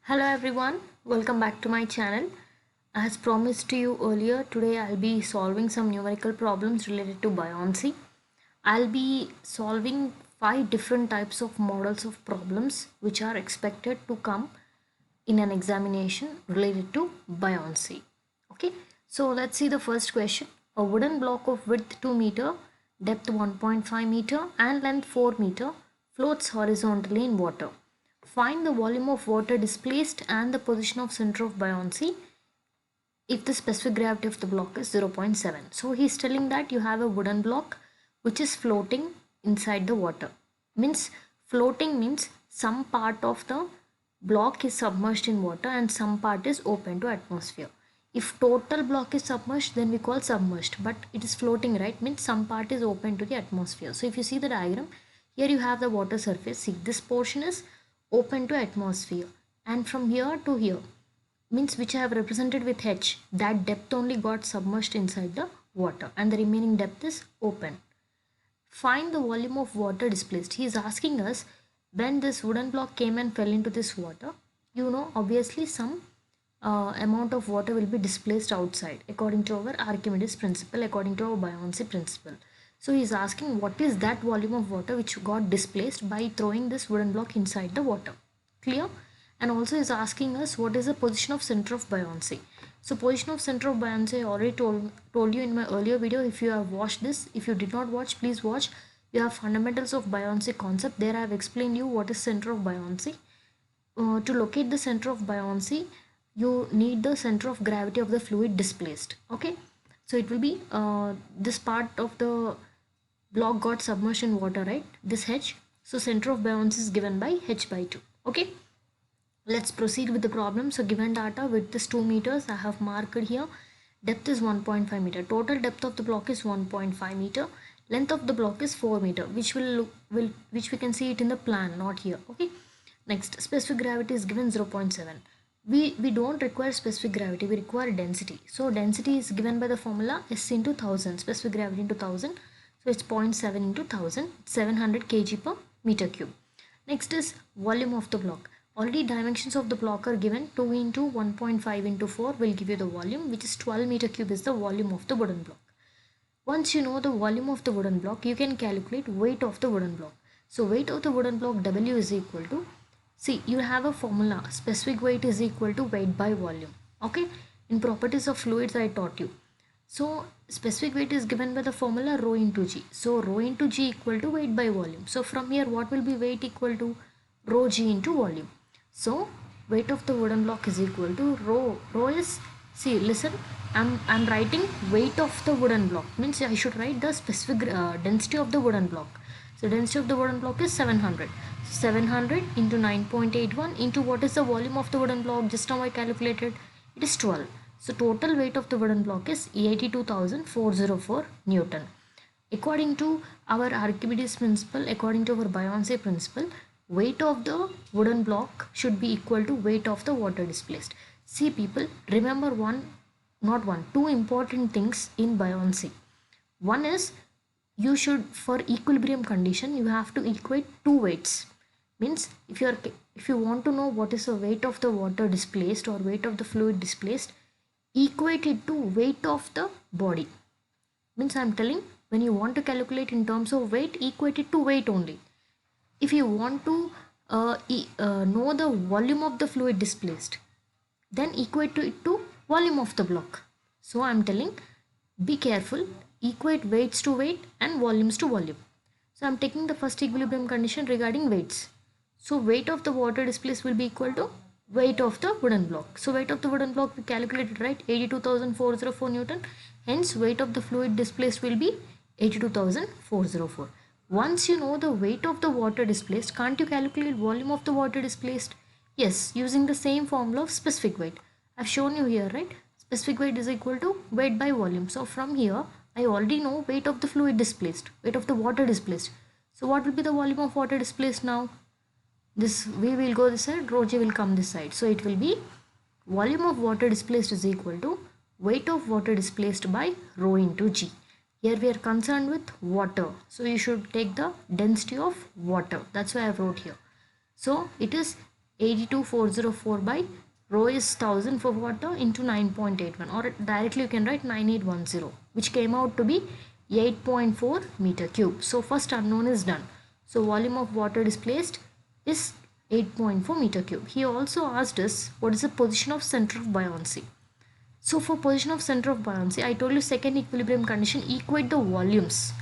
Hello everyone, welcome back to my channel. As promised to you earlier, today I'll be solving some numerical problems related to buoyancy. I'll be solving 5 different types of models of problems which are expected to come in an examination related to buoyancy. Okay, so let's see the first question. A wooden block of width 2 meter, depth 1.5 meter and length 4 meter floats horizontally in water. Find the volume of water displaced and the position of center of buoyancy if the specific gravity of the block is 0.7. So he's telling that you have a wooden block which is floating inside the water. Means floating means some part of the block is submerged in water and some part is open to atmosphere. If total block is submerged, then we call submerged, but it is floating, right? Means some part is open to the atmosphere. So if you see the diagram, here you have the water surface. See, this portion is open to atmosphere, and from here to here, means which I have represented with H, that depth only got submerged inside the water and the remaining depth is open. Find the volume of water displaced. He is asking us, when this wooden block came and fell into this water, obviously some amount of water will be displaced outside according to our Archimedes principle, according to our buoyancy principle. So he is asking what is that volume of water which got displaced by throwing this wooden block inside the water. Clear? And also is asking us what is the position of center of buoyancy. So position of center of buoyancy I already told you in my earlier video. If you have watched this, if you did not watch, please watch. You have fundamentals of buoyancy concept. There I have explained you what is center of buoyancy. To locate the center of buoyancy, you need the center of gravity of the fluid displaced. Okay, so it will be this part of the block got submerged in water, right? This H. So center of buoyancy is given by H by 2. Okay, let's proceed with the problem. So given data, width is 2 meters. I have marked here. Depth is 1.5 meter. Total depth of the block is 1.5 meter. Length of the block is 4 meter, which which we can see it in the plan, not here. Okay. Next, specific gravity is given 0.7. We don't require specific gravity, we require density. So density is given by the formula S into 1000, specific gravity into 1000. So it's 0.7 into 1000, 700 kg per meter cube. Next is volume of the block. Already dimensions of the block are given. 2 into 1.5 into 4 will give you the volume, which is 12 meter cube is the volume of the wooden block. Once you know the volume of the wooden block, you can calculate weight of the wooden block. So weight of the wooden block W is equal to, see, you have a formula, specific weight is equal to weight by volume. Okay, in properties of fluids I taught you. So specific weight is given by the formula rho into G. So rho into G equal to weight by volume. So from here what will be weight equal to rho G into volume. So weight of the wooden block is equal to rho is, see, listen, I'm writing weight of the wooden block, means I should write the specific density of the wooden block. So density of the wooden block is 700. 700 into 9.81 into what is the volume of the wooden block? Just now I calculated, it is 12. So total weight of the wooden block is 82,404 Newton. According to our Archimedes principle, according to our buoyancy principle, weight of the wooden block should be equal to weight of the water displaced. See people, remember two important things in buoyancy. One is, you should, for equilibrium condition, you have to equate two weights. Means if you want to know what is the weight of the water displaced or weight of the fluid displaced, equate it to weight of the body. Means I'm telling, when you want to calculate in terms of weight, equate it to weight only. If you want to know the volume of the fluid displaced, then equate it to volume of the block. So I'm telling, be careful, equate weights to weight and volumes to volume. So I'm taking the first equilibrium condition regarding weights. So weight of the water displaced will be equal to weight of the wooden block. So weight of the wooden block we calculated, right? 82,404 Newton. Hence weight of the fluid displaced will be 82,404. Once you know the weight of the water displaced, can't you calculate volume of the water displaced? Yes, using the same formula of specific weight. I've shown you here, right? Specific weight is equal to weight by volume. So from here, I already know weight of the fluid displaced, weight of the water displaced. So what will be the volume of water displaced now? This V will go this side, rho G will come this side. So it will be volume of water displaced is equal to weight of water displaced by rho into G. Here we are concerned with water. So you should take the density of water. That's why I wrote here. So it is 82,404 by rho is 1000 for water into 9.81, or directly you can write 9810, which came out to be 8.4 meter cube. So first unknown is done. So volume of water displaced is 8.4 meter cube. He also asked us what is the position of center of buoyancy. So for position of center of buoyancy, I told you second equilibrium condition, equate the volumes.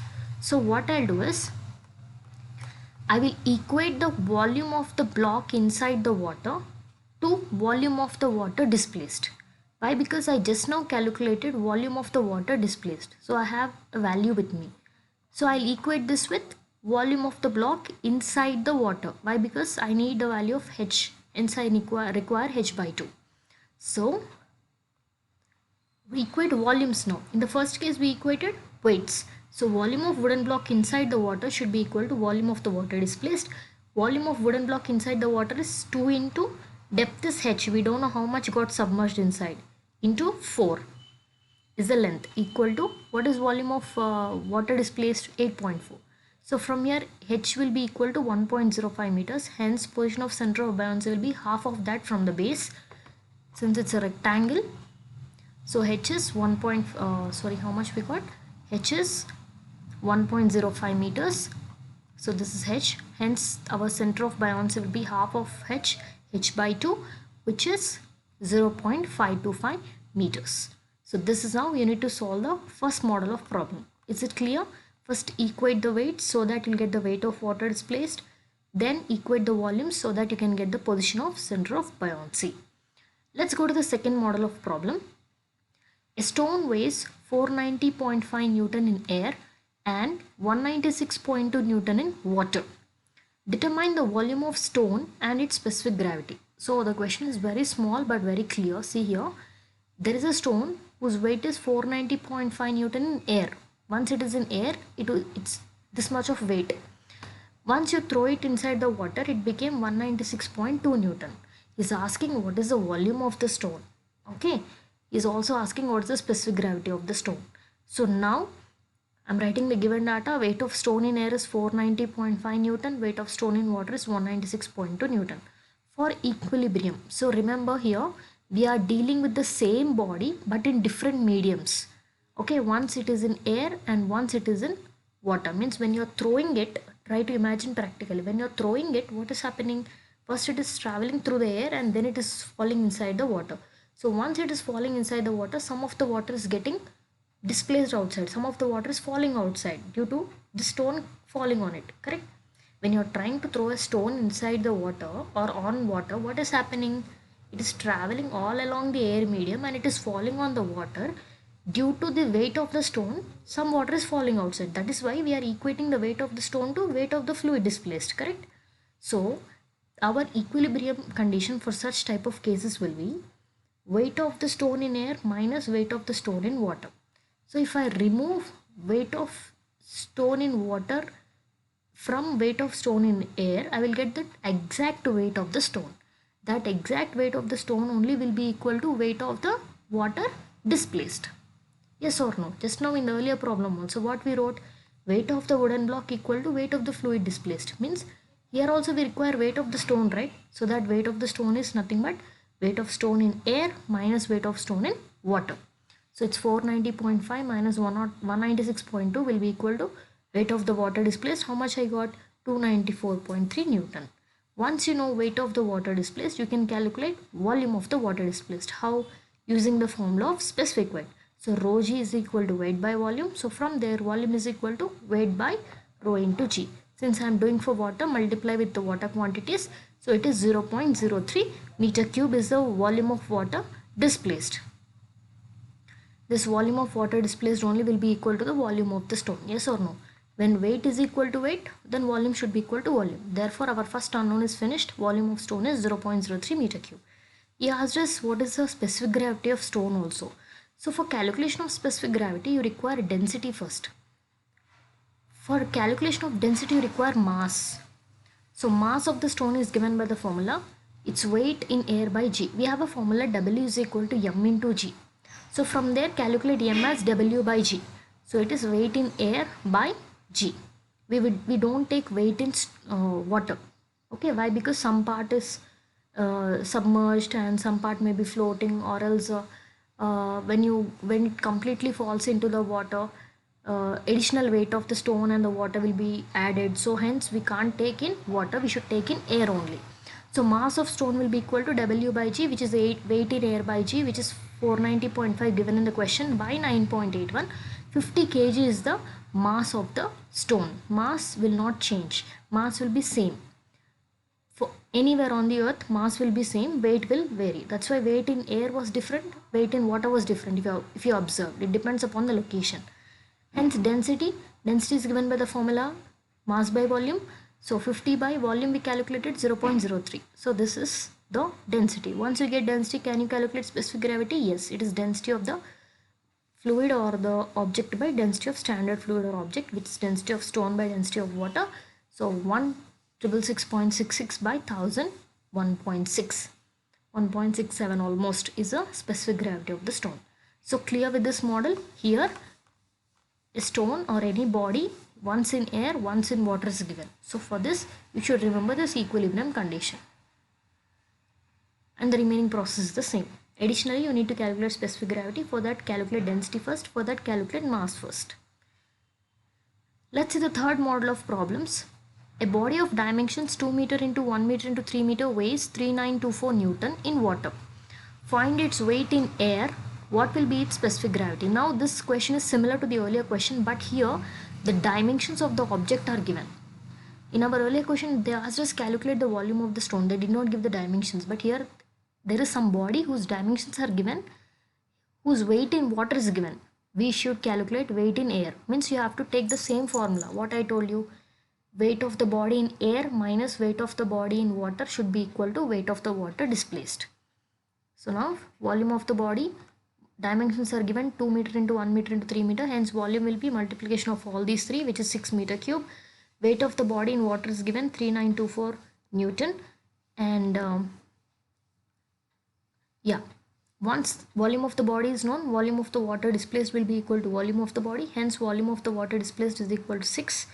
So what I'll do is, I will equate the volume of the block inside the water to volume of the water displaced. Why? Because I just now calculated volume of the water displaced. So I have a value with me. So I'll equate this with volume of the block inside the water. Why? Because I need the value of H. Hence I require H by 2. So we equate volumes now. In the first case we equated weights. So volume of wooden block inside the water should be equal to volume of the water displaced. Volume of wooden block inside the water is 2 into depth is H. We don't know how much got submerged inside. Into 4 is the length, equal to what is volume of water displaced? 8.4. So from here H will be equal to 1.05 meters. Hence position of center of buoyancy will be half of that from the base, since it's a rectangle. So H is how much we got? H is 1.05 meters. So this is H. Hence our center of buoyancy will be half of H, H by 2, which is 0.525 meters. So this is how you need to solve the first model of problem. Is it clear? First equate the weights so that you'll get the weight of water displaced. Then equate the volumes so that you can get the position of center of buoyancy. Let's go to the second model of problem. A stone weighs 490.5 Newton in air and 196.2 Newton in water. Determine the volume of stone and its specific gravity. So the question is very small but very clear. See here, there is a stone whose weight is 490.5 Newton in air. Once it is in air, it's this much of weight. Once you throw it inside the water, it became 196.2 Newton. He's asking what is the volume of the stone. Okay. He's also asking what is the specific gravity of the stone. So now I'm writing the given data. Weight of stone in air is 490.5 Newton. Weight of stone in water is 196.2 Newton. For equilibrium. So remember here, we are dealing with the same body but in different mediums. Okay, once it is in air and once it is in water. Means when you're throwing it, try to imagine practically. When you're throwing it, what is happening? First it is traveling through the air and then it is falling inside the water. So once it is falling inside the water, some of the water is getting displaced outside. Some of the water is falling outside due to the stone falling on it. Correct? When you're trying to throw a stone inside the water or on water, what is happening? It is traveling all along the air medium and it is falling on the water. Due to the weight of the stone, some water is falling outside. That is why we are equating the weight of the stone to weight of the fluid displaced. Correct? So our equilibrium condition for such type of cases will be weight of the stone in air minus weight of the stone in water. So if I remove weight of stone in water from weight of stone in air, I will get the exact weight of the stone. That exact weight of the stone only will be equal to weight of the water displaced. Yes or no? Just now in the earlier problem also what we wrote, weight of the wooden block equal to weight of the fluid displaced. Means here also we require weight of the stone, right? So that weight of the stone is nothing but weight of stone in air minus weight of stone in water. So it's 490.5 minus 196.2 will be equal to weight of the water displaced. How much I got? 294.3 Newton. Once you know weight of the water displaced, you can calculate volume of the water displaced. How? Using the formula of specific weight. So rho g is equal to weight by volume. So from there volume is equal to weight by rho into g. Since I am doing for water, multiply with the water quantities. So it is 0.03 meter cube is the volume of water displaced. This volume of water displaced only will be equal to the volume of the stone. Yes or no? When weight is equal to weight, then volume should be equal to volume. Therefore, our first unknown is finished. Volume of stone is 0.03 meter cube. He asked us what is the specific gravity of stone also. So for calculation of specific gravity, you require density first. For calculation of density, you require mass. So mass of the stone is given by the formula. Its weight in air by g. We have a formula W is equal to m into g. So from there calculate m as W by g. So it is weight in air by g. We don't take weight in water. Okay, why? Because some part is submerged and some part may be floating, or else when it completely falls into the water, additional weight of the stone and the water will be added, so hence we can't take in water, we should take in air only. So mass of stone will be equal to W by G, which is 8 weight in air by G, which is 490.5 given in the question, by 9.81. 50 kg is the mass of the stone. Mass will not change, mass will be same. For anywhere on the earth, mass will be same, weight will vary. That's why weight in air was different, weight in water was different. If you observed, it depends upon the location. Hence density is given by the formula mass by volume. So 50 by volume we calculated 0.03. So this is the density. Once you get density, can you calculate specific gravity? Yes, it is density of the fluid or the object by density of standard fluid or object, which is density of stone by density of water. So 166.66 by 1000, 1.6, 1.67 almost is a specific gravity of the stone. So clear with this model. Here a stone or any body, once in air, once in water is given. So for this you should remember this equilibrium condition, and the remaining process is the same. Additionally, you need to calculate specific gravity. For that, calculate density first. For that, calculate mass first. Let's see the third model of problems. A body of dimensions 2 meter into 1 meter into 3 meter weighs 3924 Newton in water. Find its weight in air. What will be its specific gravity? Now this question is similar to the earlier question, but here the dimensions of the object are given. In our earlier question, they asked us calculate the volume of the stone. They did not give the dimensions, but here there is some body whose dimensions are given, whose weight in water is given. We should calculate weight in air. Means you have to take the same formula. What I told you, weight of the body in air minus weight of the body in water should be equal to weight of the water displaced. So now volume of the body, dimensions are given 2 meter into 1 meter into 3 meter. Hence volume will be multiplication of all these three, which is 6 meter cube. Weight of the body in water is given 3924 Newton, and once volume of the body is known, volume of the water displaced will be equal to volume of the body. Hence volume of the water displaced is equal to 6.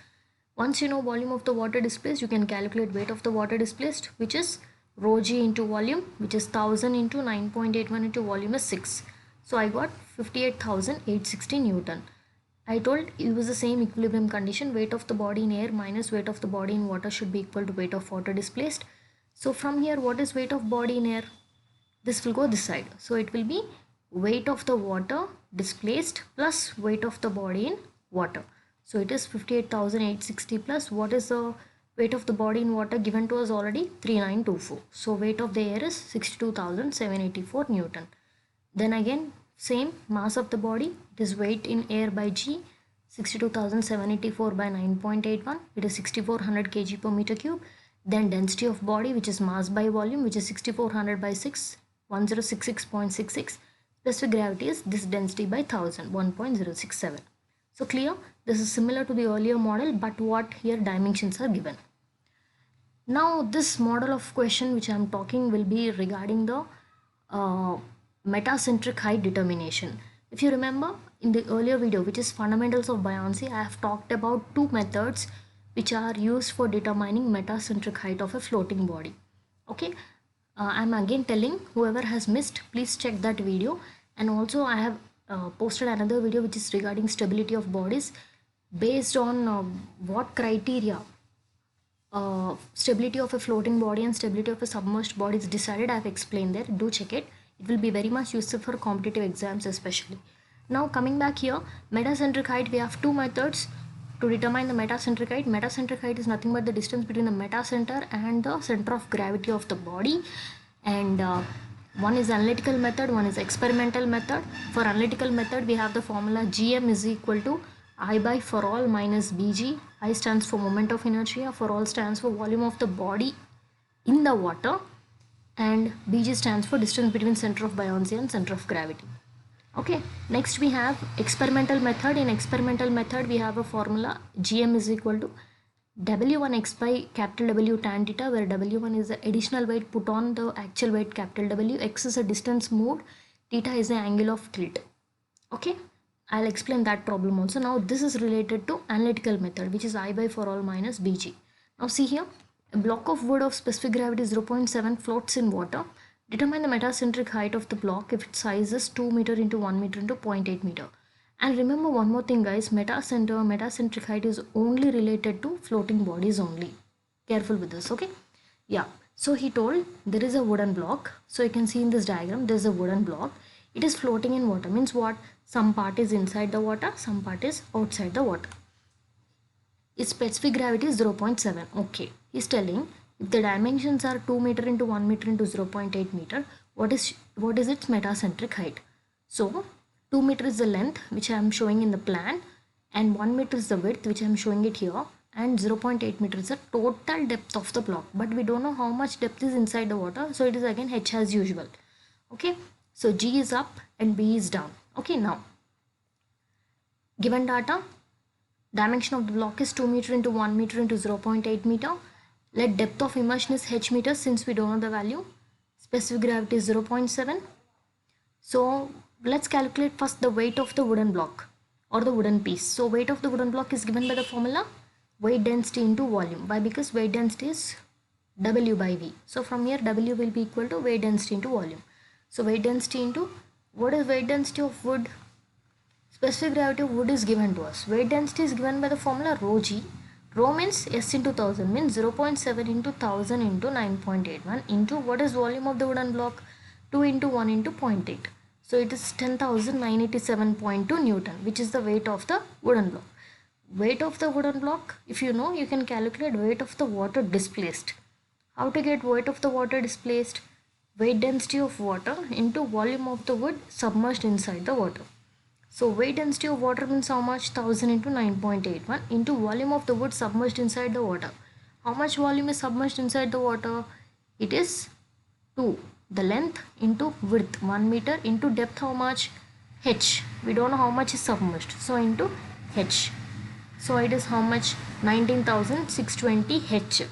Once you know volume of the water displaced, you can calculate weight of the water displaced, which is rho g into volume, which is 1000 into 9.81 into volume is 6. So I got 58,860 Newton. I told use the same equilibrium condition. Weight of the body in air minus weight of the body in water should be equal to weight of water displaced. So from here, what is weight of body in air? This will go this side. So it will be weight of the water displaced plus weight of the body in water. So it is 58,860 plus what is the weight of the body in water given to us already? 3924. So weight of the air is 62,784 Newton. Then again same mass of the body, it is weight in air by G, 62,784 by 9.81, it is 6400 kg per meter cube. Then density of body, which is mass by volume, which is 6400 by 6, 1066.66. Specific gravity is this density by 1000, 1.067. So clear? This is similar to the earlier model, but what here dimensions are given. Now this model of question which I am talking will be regarding the metacentric height determination. If you remember in the earlier video, which is fundamentals of buoyancy, I have talked about two methods which are used for determining metacentric height of a floating body. Okay, I'm again telling, whoever has missed, please check that video. And also I have posted another video which is regarding stability of bodies. Based on what criteria stability of a floating body and stability of a submerged body is decided, I have explained there. Do check it. It will be very much useful for competitive exams especially. Now coming back here, metacentric height, we have two methods to determine the metacentric height. Metacentric height is nothing but the distance between the metacenter and the center of gravity of the body. And one is analytical method, one is experimental method. For analytical method, we have the formula GM is equal to I by for all minus BG. I stands for moment of inertia, for all stands for volume of the body in the water, and BG stands for distance between center of buoyancy and center of gravity. Okay, next we have experimental method. In experimental method, we have a formula GM is equal to W1x by capital W tan theta, where W1 is the additional weight put on the actual weight capital W, x is a distance moved, theta is the angle of tilt. Okay, I'll explain that problem also. Now this is related to analytical method, which is I by for all minus BG. Now see here, A block of wood of specific gravity 0.7 floats in water. Determine the metacentric height of the block if its size is 2 meter into 1 meter into 0.8 meter. And remember one more thing guys, metacentric height is only related to floating bodies only. Careful with this, okay? Yeah, so he told there is a wooden block. So you can see in this diagram, there is a wooden block. It is floating in water. Means what? Some part is inside the water, some part is outside the water. Its specific gravity is 0.7. Okay, he's telling if the dimensions are 2 meter into 1 meter into 0.8 meter, what is its metacentric height? So 2 meter is the length which I am showing in the plan, and 1 meter is the width which I am showing it here, and 0.8 meter is the total depth of the block. But we don't know how much depth is inside the water, so it is again H as usual. Okay, so G is up and B is down. Okay, now given data, dimension of the block is 2 meter into 1 meter into 0.8 meter. Let depth of immersion is h meters since we don't know the value. Specific gravity is 0.7. So let's calculate first the weight of the wooden block or the wooden piece. So weight of the wooden block is given by the formula weight density into volume. Why? Because weight density is W by V. So from here W will be equal to weight density into volume. So weight density into, what is weight density of wood? Specific gravity of wood is given to us. Weight density is given by the formula rho g. Rho means S into 1000 means 0.7 into 1000 into 9.81 into what is volume of the wooden block? 2 into 1 into 0.8. So it is 10,987.2 Newton, which is the weight of the wooden block. Weight of the wooden block, if you know, you can calculate weight of the water displaced. How to get weight of the water displaced? Weight density of water into volume of the wood submerged inside the water. So weight density of water means how much? 1000 into 9.81 into volume of the wood submerged inside the water. How much volume is submerged inside the water? It is 2. The length into width 1 meter into depth how much? H. We don't know how much is submerged. So into H. So it is how much? 19,620 H.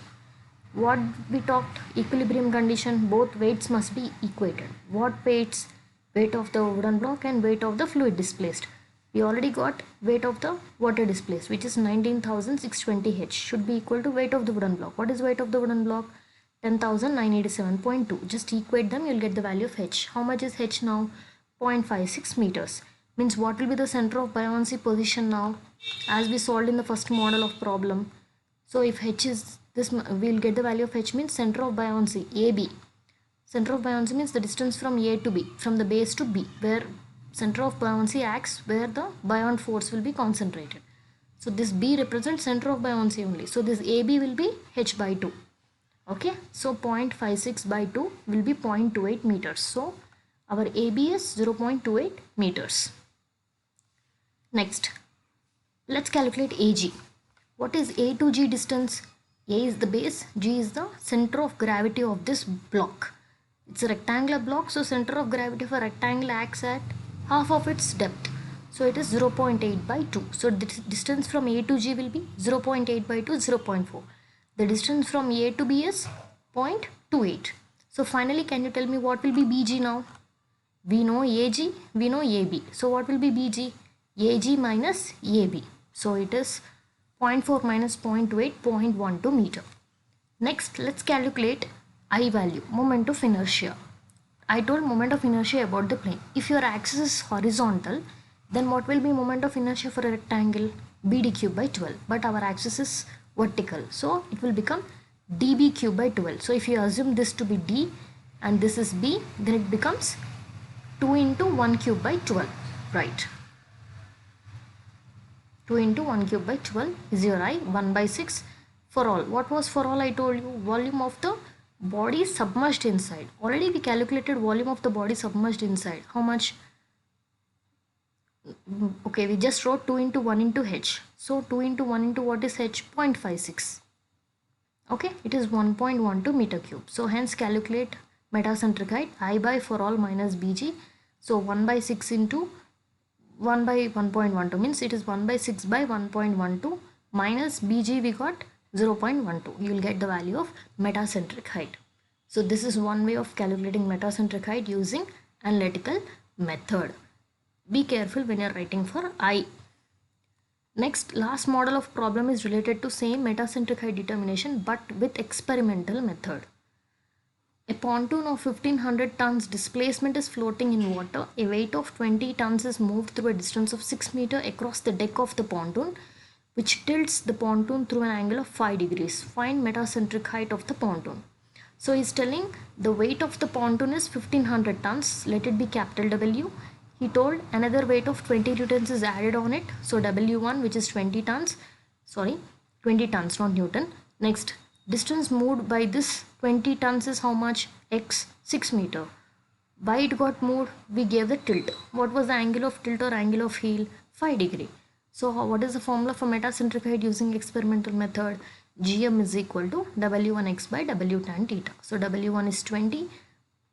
What we talked? Equilibrium condition. Both weights must be equated. What weights? Weight of the wooden block and weight of the fluid displaced. We already got weight of the water displaced, which is 19,620 H, should be equal to weight of the wooden block. What is weight of the wooden block? 10,987.2. Just equate them, you'll get the value of H. How much is H now? 0.56 meters. Means what will be the center of buoyancy position now? As we solved in the first model of problem. So if H is this, we'll get the value of H means center of buoyancy, AB. Center of buoyancy means the distance from A to B, from the base to B, where center of buoyancy acts where the buoyant force will be concentrated. So this B represents center of buoyancy only. So this AB will be H by 2. Okay, so 0.56 by 2 will be 0.28 meters. So our AB is 0.28 meters. Next, let's calculate AG. What is A to G distance? A is the base, G is the center of gravity of this block. It's a rectangular block, so center of gravity of a rectangle acts at half of its depth. So it is 0.8 by 2. So the distance from A to G will be 0.8 by 2, 0.4. The distance from A to B is 0.28. So finally, can you tell me what will be BG now? We know AG, we know AB. So what will be BG? AG minus AB. So it is 0.4 minus 0.28, 0.12 meter. Next, let's calculate I value, moment of inertia. I told moment of inertia about the plane. If your axis is horizontal, then what will be moment of inertia for a rectangle? BD cube by 12. But our axis is vertical, so it will become DB cube by 12. So if you assume this to be D and this is B, then it becomes 2 into 1 cube by 12. Right. 2 into 1 cube by 12 is your I. 1 by 6 for all. What was for all? I told you volume of the body submerged inside. Already we calculated volume of the body submerged inside. How much? Okay, we just wrote 2 into 1 into H. So 2 into 1 into what is H? 0.56. Okay, it is 1.12 meter cube. So hence calculate metacentric height I by for all minus BG. So 1 by 6 into 1 by 1.12 means it is 1 by 6 by 1.12 minus BG we got 0.12. You will get the value of metacentric height. So this is one way of calculating metacentric height using analytical method. Be careful when you are writing for I. Next, last model of problem is related to same metacentric height determination but with experimental method. A pontoon of 1500 tons displacement is floating in water. A weight of 20 tons is moved through a distance of 6 meters across the deck of the pontoon, which tilts the pontoon through an angle of 5 degrees. Find metacentric height of the pontoon. So he's telling the weight of the pontoon is 1500 tons. Let it be capital W. He told another weight of 20 newtons is added on it. So W1, which is 20 tons. Sorry, 20 tons, not Newton. Next, distance moved by this 20 tons is how much? X, 6 meter. Why it got moved? We gave the tilt. What was the angle of tilt or angle of heel? 5 degree. So what is the formula for metacentric height using experimental method? Gm is equal to W1x by W tan theta. So W1 is 20.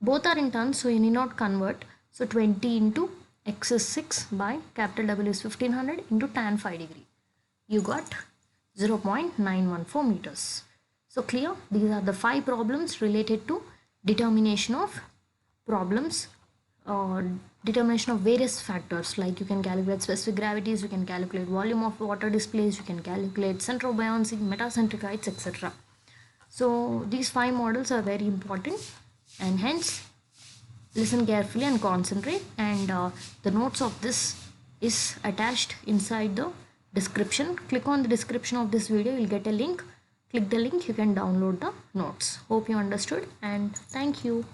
Both are in tons, so you need not convert. So 20 into x is 6 by capital W is 1500 into tan 5 degree. You got 0.914 meters. So clear? These are the 5 problems related to determination of problems, determination of various factors, like you can calculate specific gravities, you can calculate volume of water displaced, you can calculate center of buoyancy, metacentric heights, etc. So these 5 models are very important, and hence listen carefully and concentrate, and the notes of this is attached inside the description. Click on the description of this video, you'll get a link. Click the link, you can download the notes. Hope you understood, and thank you.